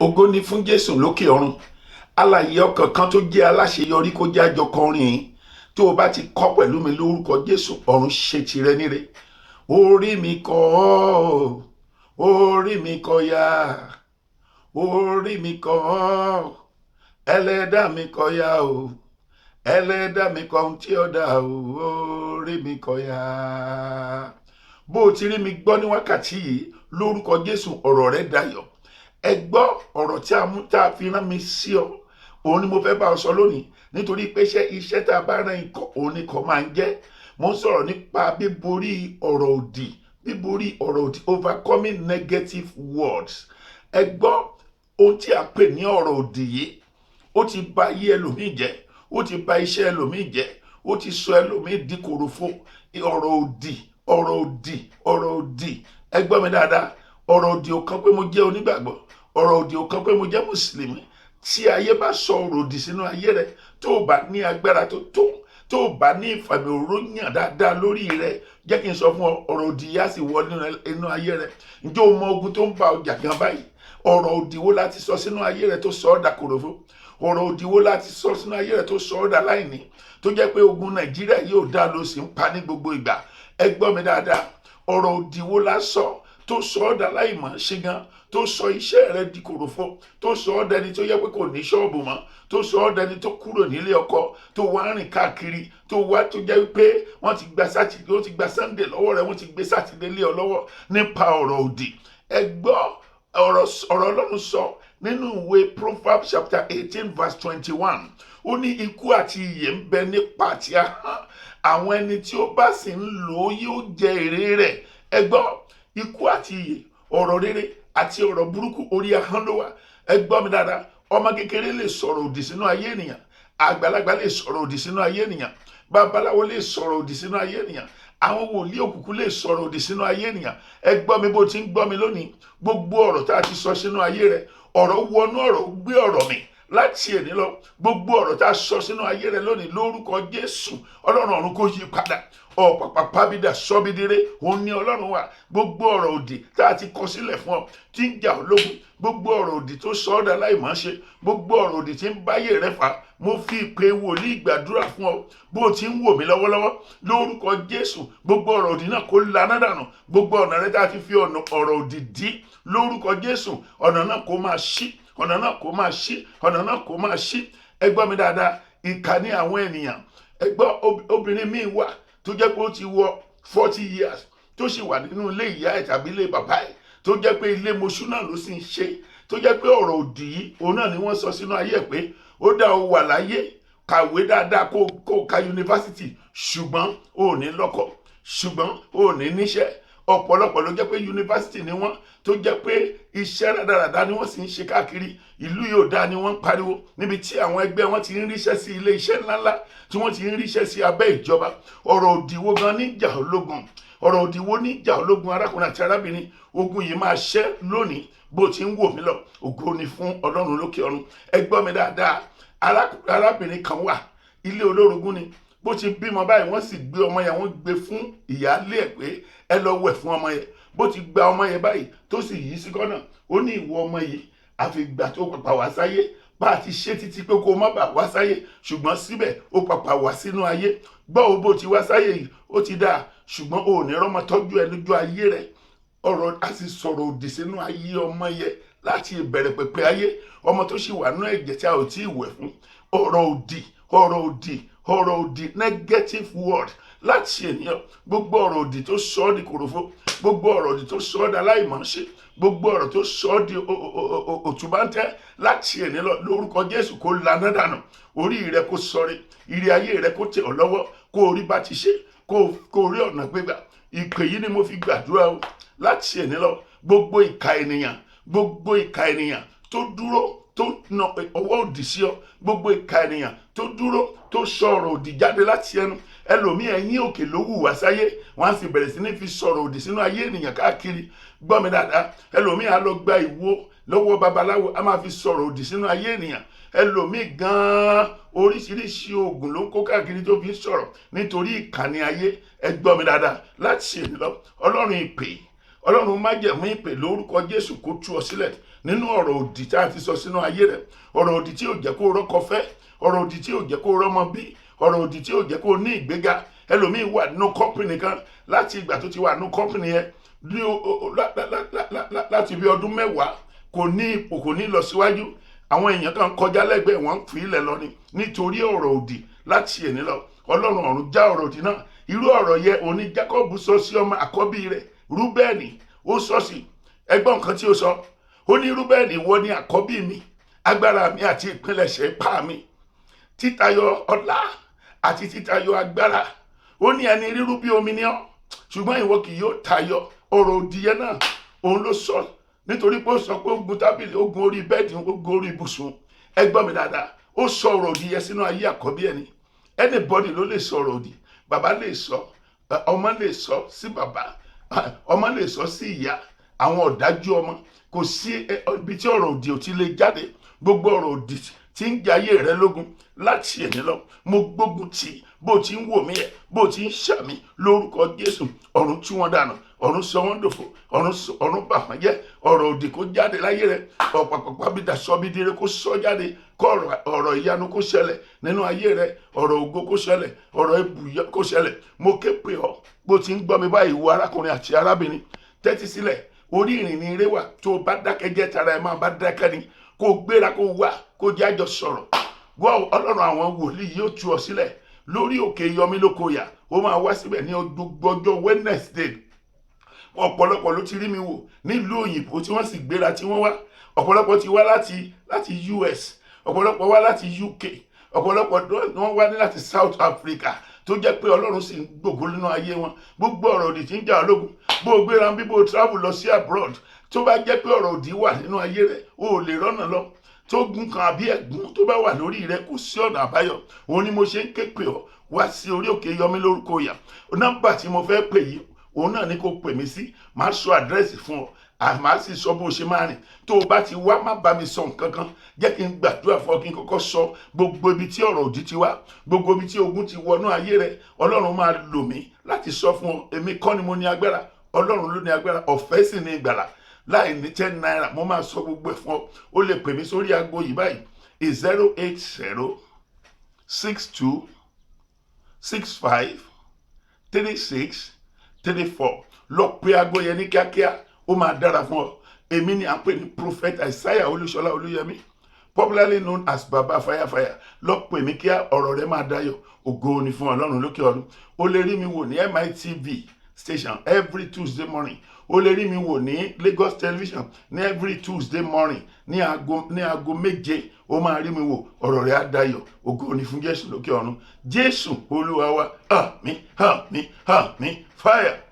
Ògo ni fún Jésù lókè ọ̀run. Alààyè ọkàn kan tó jẹ́ aláṣeyọrí kó jẹ́ àjọ kọrin yìí. Tó o bá ti kọ́ pẹ̀lú mi lórúkọ Jésù, ọ̀run ṣe tìrẹ níre. Orí mi kọ́ ọ́, orí mi kọ́ yá, orí mi kọ́ ọ́, ẹlẹ́dà mi kọ́ yá o, ẹlẹ́dà mi kọ́ ohun tí ó dá o, orí mi kọ́ yá. Bó o ti rí mi gbọ́ ní wákàtí yìí, lórúkọ Jésù ọ̀rọ̀ rẹ dayọ̀. Ẹ gbọ́ ọ̀rọ̀ tí a fi rán mi sí ọ, òun ni mo fẹ́ bá ọ sọ lónìí, nítorí pé iṣẹ́ tá a bá rán ikọ̀ òun ni kọ̀ máa ń jẹ́. Mo ń sọ̀rọ̀ nípa bíborí ọ̀rọ̀ òdì, bíborí ọ̀rọ̀ òdì, overcoming negative words. Ẹ gbọ́ ohun tí a pè ní ọ̀rọ̀ òdì yìí, ó ti bà ayé ẹlòmíì jẹ́, ó ti bà iṣẹ́ ẹlòmíì jẹ́, ó ti sọ ẹlòmíì di kòròfo. Ọ̀rọ̀ òdì, ọ̀rọ̀ òdì, ọ̀rọ̀ òdì. Ẹ gbọ́ mi dáadáa, ọ̀rọ̀ òdì ò kan pé mo jẹ́ onígbàgbọ́, ọ̀rọ̀ òdì ò kan pé mo jẹ́ mùsùlùmí. Tí ayé bá sọ ọ̀rọ̀ òdì sínú ayé rẹ, tó o bá ní agbára tó o bá ní ìfàmì òróyàn dáadáa lórí rẹ, jẹ́ kí n sọ fún ọ, ọ̀rọ̀ òdì yá sì wọ inú ayé rẹ. Ǹjẹ́ o mọ ogun tó ń bá ọjà gan báyìí? Ọ̀rọ̀ òdì wo láti sọ sínú ayé rẹ tó sọ ọ́ dà kòròfo? Ọ̀rọ̀ òdì wo láti sọ sínú ayé rẹ tó sọ ọ́ dà láìní? Tó jẹ́ pé ogun Nàìjíríà yóò dá lọ sí ń pa ní gbogbo ìgbà. Ẹ gbọ́ mi dáadáa, ọ̀rọ̀ òdì wo la sọ tó sọ ọ́ dà láìmọ̀ ṣe gan, tó sọ iṣẹ́ rẹ di kòròfo, tó sọ ọ́ dẹni tó yẹ pé kò ní ṣọ́ọ̀bù mọ́, tó sọ ọ́ dẹni tó kúrò nílé ọkọ, tó wá rìn káàkiri, tó jẹ́ pé wọ́n ti gba sátidé, wọ́n ti gba Sunday lọ́wọ́ rẹ, wọ́n ti gbé sátidé lé ọ lọ́wọ́ nípa ọ̀rọ̀ òdì. Ẹ gbọ́ ọ̀rọ̀ Ọlọ́run sọ nínú ìwé Proverbs chapter 18 verse 21. Ó ní ikú àti ìyè ń bẹ nípa àti ahọ́n, àwọn ẹni tí ó bá sì ń lò ó yóò jẹ èrè rẹ̀. Ẹ gbọ́, ikú àti ìyè, ọ̀rọ̀ rere àti ọ̀rọ̀ burúkú orí ahọ́n ló wà. Ẹ gbọ́ mi dáadáa, ọmọ kékeré lè sọ̀rọ̀ òdì sínú ayé ènìyàn, àgbàlagbà lè sọ̀rọ̀ òdì sínú ayé ènìyàn, babaláwo lè sọ̀rọ̀ òdì sínú ayé ènìyàn, àwọn wòlíì òkùnkùn lè sọ̀rọ̀ òdì sínú ayé ènìyàn. Ẹ gbọ́ mi bó ti ń gbọ́ mi lónìí, gbogbo ọ̀rọ̀ tá a ti sọ sínú ayé rẹ, ọ̀rọ̀ wọnú ọ̀rọ̀ gbé ọ̀rọ̀ mi láti èní lọ. Gbogbo ọ̀rọ̀ tá a sọ sínú ayé rẹ lónìí lórúkọ Jésù, Ọlọ́run ọ̀run kó yí padà. Ọ̀pàpàpàbídà sọ́bídíré, òun ni Ọlọ́run wà. Gbogbo ọ̀rọ̀ òdì tá a ti kọ sílẹ̀ fún ọ tí ń jà ọ́ lógun, gbogbo ọ̀rọ̀ òdì tó sọ ọ́ dà láìmọ̀ ṣe, gbogbo ọ̀rọ̀ òdì tí ń báyé rẹ fà, mo fi ìpè wòlíì gbàdúrà fún ọ bó o ti ń wò mí lọ́wọ́lọ́wọ́ lórúkọ Jésù. Gbogbo ọ̀rọ̀ òdì náà kó laná dànù. Gbogbo ọ̀nà rẹ tá a ti fi ọ̀rọ̀ òdì dí lórúkọ Jésù, ọ̀nà náà kó máa ṣí, ọ̀nà náà kó máa ṣí, ọ̀nà náà kó máa ṣí. Ẹ gbọ́ mi dáadáa, ìkà ni àwọn ènìyàn. Ẹ gbọ́, obìnrin míì wà tó jẹ́ pé ó ti wọ 40 years tó sì wà nínú ilé ìyá ẹ̀ tàbí ilé bàbá ẹ̀, tó jẹ́ pé ilé mọṣú náà ló sì ń ṣe, tó jẹ́ pé ọ̀rọ̀ òdì yìí òun náà ni wọ́n sọ sínú ayé ẹ̀ pé ó dá o wà láyé, kàwé dáadáa kó ka yunifásitì, ṣùgbọ́n ò ní lọ́kọ, ṣùgbọ́n ò ní níṣẹ́. Ọ̀pọ̀lọpọ̀ ló jẹ́ pé yunifásitì ni wọ́n, tó jẹ́ pé iṣẹ́ rádaràda ni wọ́n sì ń ṣe káàkiri ìlú yóò dá ni wọ́n ń pariwo, níbi tí àwọn ẹgbẹ́ wọn ti ń ríṣẹ́ sí ilé iṣẹ́ ńláńlá, tí wọ́n ti ń ríṣẹ́ sí abẹ́ ìjọba. Ọ̀rọ̀ òdì wo gan ní jà ológun? Ọ̀rọ̀ òdì wo ní jà ológun? Arákùnrin àti arábìnrin, ogun yìí máa ṣẹ́ lónìí bó ti ń wò mí lọ. Ògo ni fún Ọlọ́run lókè ọ̀run. Ẹ gbọ́ mi dáadáa, arábìnrin kan wà, ilé olórogún ni. Bó ti bímọ báyìí, wọ́n sì gbé ọmọ yẹn, wọ́n gbé fún ìyáálé ẹ̀ pé ẹ lọ wẹ̀ fún ọmọ yẹn. Bó ti gba ọmọ yẹn báyìí tó sì yí sí kọ́nà, ó ní ìwọ ọmọ yìí, àfi ìgbà tó pàpà wá sáyé, bá a ti ṣe títí pé kó má bàa wá sáyé, ṣùgbọ́n síbẹ̀ ó pàpà wá sínú ayé. Gbọ́ o, bó ti wá sáyé yìí ó ti dáa, ṣùgbọ́n o ò ní rọ́mọ tọ́jú ẹ lójú ayé rẹ̀. Ọ̀rọ̀ a sì sọ̀rọ̀ òdì sínú ayé ọmọ yẹn láti ìbẹ̀rẹ̀ pẹ̀pẹ̀ ayé, ọmọ tó sì wà nínú ẹ̀jẹ̀ tí a ò tí ì wẹ̀ fún. Ọ̀rọ̀ òdì, ọ̀rọ̀ òdì, ọ̀rọ̀ òdì, negative word láti ènìyàn. Gbogbo ọ̀rọ̀ òdì tó sọ ọ́ di kòròfo, gbogbo ọ̀rọ̀ òdì tó sọ ọ́ dà láìmọ̀ọ́ṣe, gbogbo ọ̀rọ̀ tó sọ ọ́ di òtúbáńtẹ́ láti èní lọ lórúkọ Jésù kó laná dànù. Orí rẹ kó sọrí, ire ayé rẹ kó tẹ̀ ọ́ lọ́wọ́, kó orí bá ti ṣe, kó rí ọ̀nà gbégbà. Ìpè yìí ni mo fi gbàdúrà o láti èní lọ. Gbogbo ìkà ènìyàn, gbogbo ìkà ènìyàn tó dúró tó na ọwọ́ òdì sí ọ, gbogbo ìkà ènìyàn tó dúró tó sọ̀rọ̀ òdì jáde láti ẹnu ẹlòmíì, ẹ̀yìn òkè ló wù wá sáyé, wọ́n á sì bẹ̀rẹ̀ sí ní fi sọ̀rọ̀ òdì sínú ayé ènìyàn káàkiri. Gbọ́ mi dáadáa, ẹlòmíì á lọ gba ìwo lọ́wọ́ babaláwo, á máa fi sọ̀rọ̀ òdì sínú ayé ènìyàn. Ẹlòmíì gan-an oríṣiríṣi oògùn ló ń kó káàkiri tó fi ń sọ̀rọ̀ nítorí ìkànnì ayé. Ẹ gbọ́ mi dáadáa, láti ṣe lọ Ọlọ́run ìpè, Ọlọ́run májẹ̀mú ìpè lórúkọ Jésù kó tú ọ sílẹ̀ nínú ọ̀rọ̀ òdì tí a ti sọ sínú ayé rẹ̀, ọ̀rọ̀ òdì tí ò jẹ́ kó rọ́kọ fẹ́, ọ̀rọ̀ òdì tí ò jẹ́ kó rọ́mọ bí, ọ̀rọ̀ òdì tí ò jẹ́ kó ní ìgbéga. Ẹlòmíì wà nínú kọ́mpìnì kan láti ìgbà tó ti wà nínú kọ́mpìnì yẹn láti bí ọdún mẹ́wàá, kò ní ipò, kò ní lọ síwájú. Àwọn èèyàn kan kọjá lẹ́gbẹ̀ẹ́ wọn fi ilẹ̀ lọ ni nítorí ọ̀rọ̀ òdì láti èní lọ. Ọlọ́run ọ̀run já ọ̀rọ̀ òdì náà. Irú ọ̀rọ̀ yẹn òní Jákọ́bù sọ sí ọmọ àkọ́bí rẹ̀ Rúbẹ́nì. Ó sọ sí, ẹgbọ́n nǹkan tí ó sọ, ó ní Rúbẹ́nì, ìwọ ni àkọ́bí mi, agbára mi àti ìpilẹ̀ṣẹ̀ ipá mi, títayọ ọlá àti títayọ agbára. Ó ní ẹni rírú bí omi ni ọ́, ṣùgbọ́n ìwọ kì yóò tayọ. Ọ̀rọ̀ òdì yẹn náà òun ló sọ, nítorí pé ó sọ pé ó gun tábìlì, ó gun orí bẹ́ẹ̀dì, ó gun orí ibùsùn. Ẹ gbọ́ mi dáadáa, ó sọ ọ̀rọ̀ òdì yẹn sínú ayé àkọ́bí ẹni. Anybody ló lè sọ ọ̀rọ̀ òdì. Bàbá lè sọ, ọmọ lè sọ sí bàbá, ọmọ lè sọ sí ìyá. Àwọn ọ̀dájú ọmọ, kò sí ibi tí ọ̀rọ̀ òdì ò ti lè jáde. Gbogbo ọ̀rọ̀ òdì tí ń jẹ ayé rẹ lógun láti èní lọ, mo gbógun tì. Bó ti ń wò mí ẹ, bó ti ń ṣàmì lórúkọ Jésù, ọ̀run tú wọn dànù, ọ̀run sọ wọ́n dòfò, ọ̀run bà wọ́n jẹ́. Ọ̀rọ̀ òdì kó jáde láyé rẹ, ọ̀pàpàpà bí daṣọ bí dire kó sọ jáde, kó ọ̀rọ̀ ìyanu kó ṣẹlẹ̀ nínú ayé rẹ, ọ̀rọ̀ ògo kó ṣẹlẹ̀, ọ̀rọ̀ ìbùyọ kó ṣẹlẹ̀. Mo ké pè ọ́, bó ti ń gbọ́ mi báyìí, wo arákùnrin àti arábìnrin, tẹ́tí sílẹ̀. Orí ìrìn ní eré wà, tó o bá dákẹ́ jẹ́ tara ẹ máa bá dákẹ́ ni, kó gbéra, kó wá, kó jẹ́ àjọ sọ̀rọ̀. Gbọ́, Ọlọ́run àwọn wòlíì yóò tú ọ sílẹ̀ lórí òkè Yọmí Lókòyà. Ó máa wá síbẹ̀ ní ọjọ́ Wednesday. Ọ̀pọ̀lọpọ̀ ló ti rí mi wò nílùú òyìnbó tí wọ́n sì gbéra tí wọ́n wá. Ọ̀pọ̀lọpọ̀ ti wá láti US, ọ̀pọ̀lọpọ̀ wá láti UK, ọ̀pọ̀lọpọ̀ wọ́n wá ní láti South Africa, tó jẹ́ pé Ọlọ́run sì ń gbògo nínú ayé wọn. Gbogbo ọ̀rọ̀ òdì tí ń jà ológun, bó o gbéra bí bó o travel lọ sí abroad, tó bá jẹ́ pé ọ̀rọ̀ òdì wà nínú ayé rẹ̀, o ò lè rọ́nà lọ. Tó gun kan àbí ẹ̀gún tó bá wà lórí rẹ̀, kò sí ọ̀nà àbáyọ. Òun ni mo ṣe ń ké pè ọ́ wá sí orí òkè Yọmí Lókòyà. Nọ́mbà tí mo fẹ́ pè yìí, òun náà ni kò pè mí sí. Màá sọ àdírẹ́sì fún ọ, màá sì sọ bó ṣe máa rìn. Tó o bá ti wá, má bá mi sọ nǹkan kan, jẹ́ kí n gbàdúrà fún ọ, kí n kọ́kọ́ sọ gbogbo ibi tí ọ̀rọ̀ òdì ti wá, gbogbo ibi tí ogun ti wọnú ayé rẹ. Ọlọ́run máa lò mí láti sọ fún ọ. Èmi kọ́ ni mo ní agbára, Ọlọ́run ló ní agbára. Ọ̀fẹ́ sì ni ìgbàlà, láì ní 10 naira. Mo máa sọ gbogbo ẹ̀ fún ọ. O lè pè mí sórí aago yìí báyìí, 080 62 65 36 34. Lọ pe aago yẹn ní kíákíá, ó máa dára fún ọ. Èmi ni à ń pè ní Prophet Isaiah Olúṣọlá Olúyẹmí, popularly known as Baba Fire. Lọ pè mí kíá, ọ̀rọ̀ rẹ máa dayọ̀. Ògo ni fún Ọlọ́run lókè ọ̀run. O lè rí mi wò ní MITV station every Tuesday morning. O lè rí mi wò ní Lagos Television ní every Tuesday morning ní aago méje. O máa rí mi wò, ọ̀rọ̀ rẹ̀ á dayọ̀. Ògo ni fún Jésù lókè ọ̀run. Jésù Olúwa wa. Àmín, àmín, àmín. Fire.